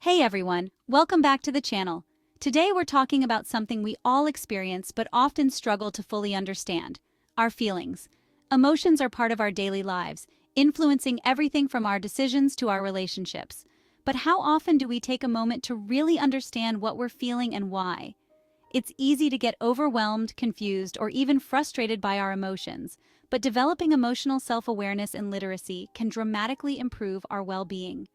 Hey everyone, welcome back to the channel. Today we're talking about something we all experience but often struggle to fully understand: our feelings. Emotions are part of our daily lives, influencing everything from our decisions to our relationships. But how often do we take a moment to really understand what we're feeling and why? It's easy to get overwhelmed, confused, or even frustrated by our emotions, but developing emotional self-awareness and literacy can dramatically improve our well-being.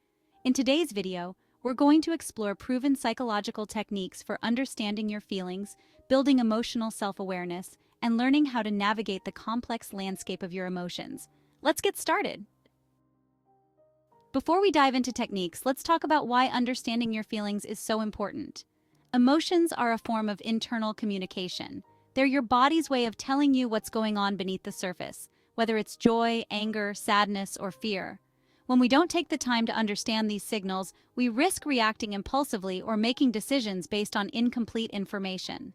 In today's video, we're going to explore proven psychological techniques for understanding your feelings, building emotional self-awareness, and learning how to navigate the complex landscape of your emotions. Let's get started. Before we dive into techniques, let's talk about why understanding your feelings is so important. Emotions are a form of internal communication. They're your body's way of telling you what's going on beneath the surface, whether it's joy, anger, sadness, or fear. When we don't take the time to understand these signals, we risk reacting impulsively or making decisions based on incomplete information.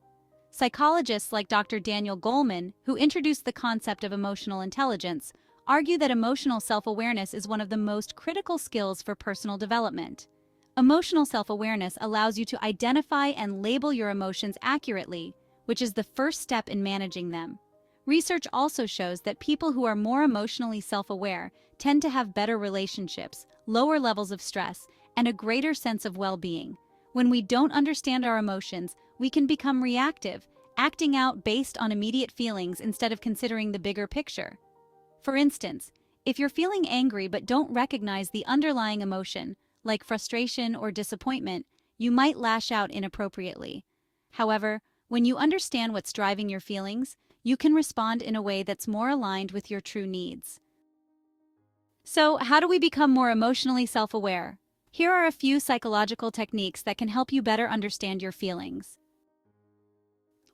Psychologists like Dr. Daniel Goleman, who introduced the concept of emotional intelligence, argue that emotional self-awareness is one of the most critical skills for personal development. Emotional self-awareness allows you to identify and label your emotions accurately, which is the first step in managing them. Research also shows that people who are more emotionally self-aware tend to have better relationships, lower levels of stress, and a greater sense of well-being. When we don't understand our emotions, we can become reactive, acting out based on immediate feelings instead of considering the bigger picture. For instance, if you're feeling angry but don't recognize the underlying emotion, like frustration or disappointment, you might lash out inappropriately. However, when you understand what's driving your feelings, you can respond in a way that's more aligned with your true needs. So, how do we become more emotionally self-aware? Here are a few psychological techniques that can help you better understand your feelings.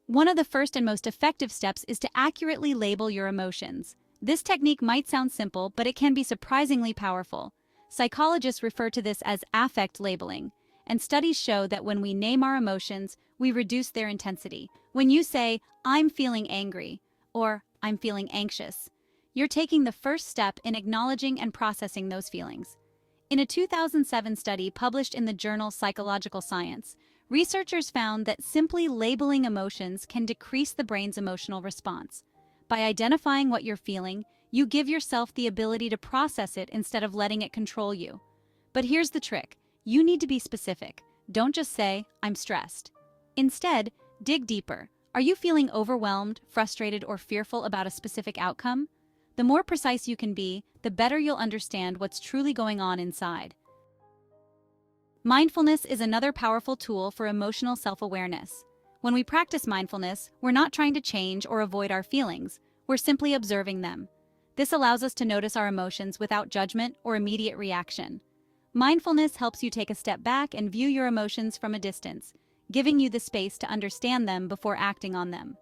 One of the first and most effective steps is to accurately label your emotions. This technique might sound simple, but it can be surprisingly powerful. Psychologists refer to this as affect labeling, and studies show that when we name our emotions, we reduce their intensity. When you say, "I'm feeling angry," or "I'm feeling anxious," you're taking the first step in acknowledging and processing those feelings. In a 2007 study published in the journal Psychological Science, researchers found that simply labeling emotions can decrease the brain's emotional response. By identifying what you're feeling, you give yourself the ability to process it instead of letting it control you. But here's the trick: you need to be specific. Don't just say, "I'm stressed." Instead, dig deeper. Are you feeling overwhelmed, frustrated, or fearful about a specific outcome? The more precise you can be, the better you'll understand what's truly going on inside. Mindfulness is another powerful tool for emotional self-awareness. When we practice mindfulness, we're not trying to change or avoid our feelings, we're simply observing them. This allows us to notice our emotions without judgment or immediate reaction. Mindfulness helps you take a step back and view your emotions from a distance, giving you the space to understand them before acting on them.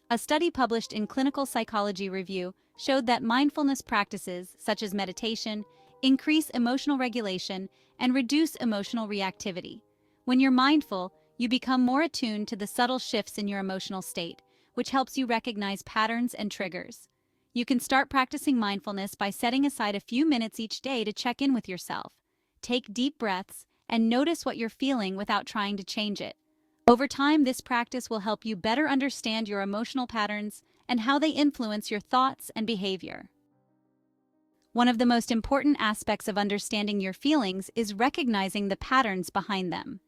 A study published in Clinical Psychology Review showed that mindfulness practices, such as meditation, increase emotional regulation and reduce emotional reactivity. When you're mindful, you become more attuned to the subtle shifts in your emotional state, which helps you recognize patterns and triggers. You can start practicing mindfulness by setting aside a few minutes each day to check in with yourself. Take deep breaths and notice what you're feeling without trying to change it. Over time, this practice will help you better understand your emotional patterns and how they influence your thoughts and behavior. One of the most important aspects of understanding your feelings is recognizing the patterns behind them.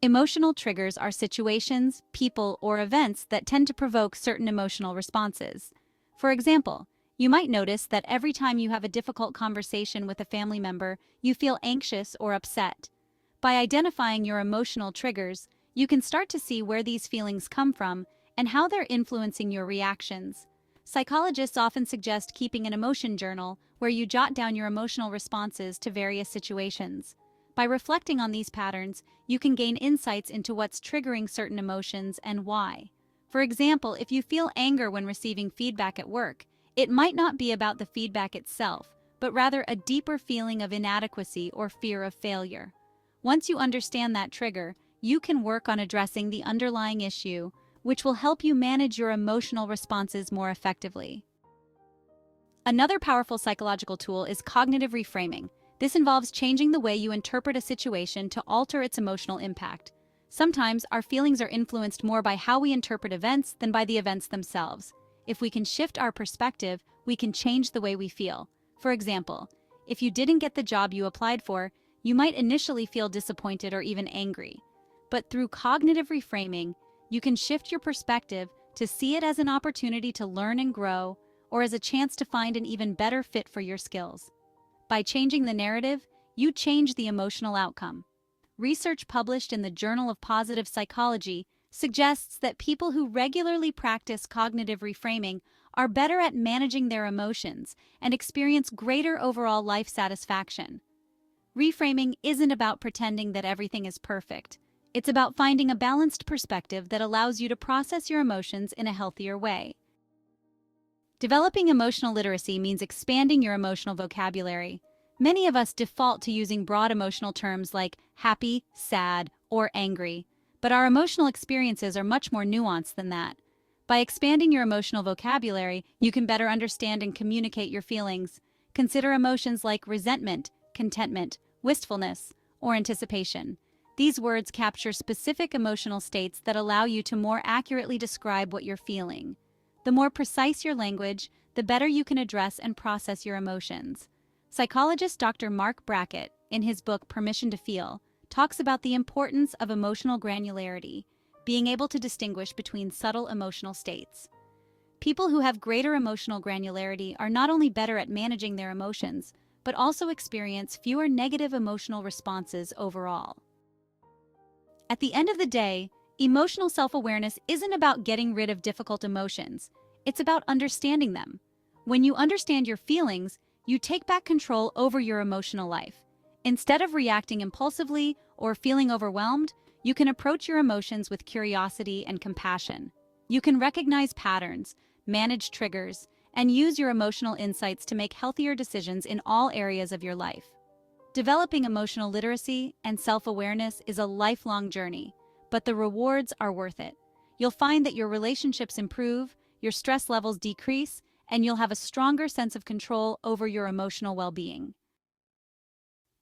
Emotional triggers are situations, people, or events that tend to provoke certain emotional responses. For example, you might notice that every time you have a difficult conversation with a family member, you feel anxious or upset. By identifying your emotional triggers, you can start to see where these feelings come from and how they're influencing your reactions. Psychologists often suggest keeping an emotion journal where you jot down your emotional responses to various situations. By reflecting on these patterns, you can gain insights into what's triggering certain emotions and why. For example, if you feel anger when receiving feedback at work, it might not be about the feedback itself, but rather a deeper feeling of inadequacy or fear of failure. Once you understand that trigger, you can work on addressing the underlying issue, which will help you manage your emotional responses more effectively. Another powerful psychological tool is cognitive reframing. This involves changing the way you interpret a situation to alter its emotional impact. Sometimes our feelings are influenced more by how we interpret events than by the events themselves. If we can shift our perspective, we can change the way we feel. For example, if you didn't get the job you applied for, you might initially feel disappointed or even angry. But through cognitive reframing, you can shift your perspective to see it as an opportunity to learn and grow, or as a chance to find an even better fit for your skills. By changing the narrative, you change the emotional outcome. Research published in the Journal of Positive Psychology suggests that people who regularly practice cognitive reframing are better at managing their emotions and experience greater overall life satisfaction. Reframing isn't about pretending that everything is perfect. It's about finding a balanced perspective that allows you to process your emotions in a healthier way. Developing emotional literacy means expanding your emotional vocabulary. Many of us default to using broad emotional terms like happy, sad, or angry, but our emotional experiences are much more nuanced than that. By expanding your emotional vocabulary, you can better understand and communicate your feelings. Consider emotions like resentment, contentment, wistfulness, or anticipation. These words capture specific emotional states that allow you to more accurately describe what you're feeling. The more precise your language, the better you can address and process your emotions. Psychologist Dr. Mark Brackett, in his book Permission to Feel, talks about the importance of emotional granularity, being able to distinguish between subtle emotional states. People who have greater emotional granularity are not only better at managing their emotions, but also experience fewer negative emotional responses overall. At the end of the day, emotional self-awareness isn't about getting rid of difficult emotions. It's about understanding them. When you understand your feelings, you take back control over your emotional life. Instead of reacting impulsively or feeling overwhelmed, you can approach your emotions with curiosity and compassion. You can recognize patterns, manage triggers, and use your emotional insights to make healthier decisions in all areas of your life. Developing emotional literacy and self-awareness is a lifelong journey, but the rewards are worth it. You'll find that your relationships improve, your stress levels decrease, and you'll have a stronger sense of control over your emotional well-being.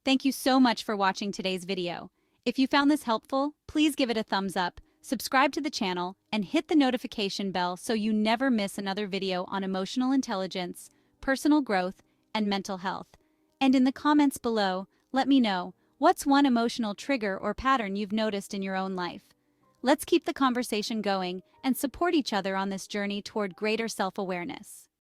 Thank you so much for watching today's video. If you found this helpful, please give it a thumbs up, subscribe to the channel, and hit the notification bell so you never miss another video on emotional intelligence, personal growth, and mental health. And in the comments below, let me know, what's one emotional trigger or pattern you've noticed in your own life? Let's keep the conversation going and support each other on this journey toward greater self-awareness.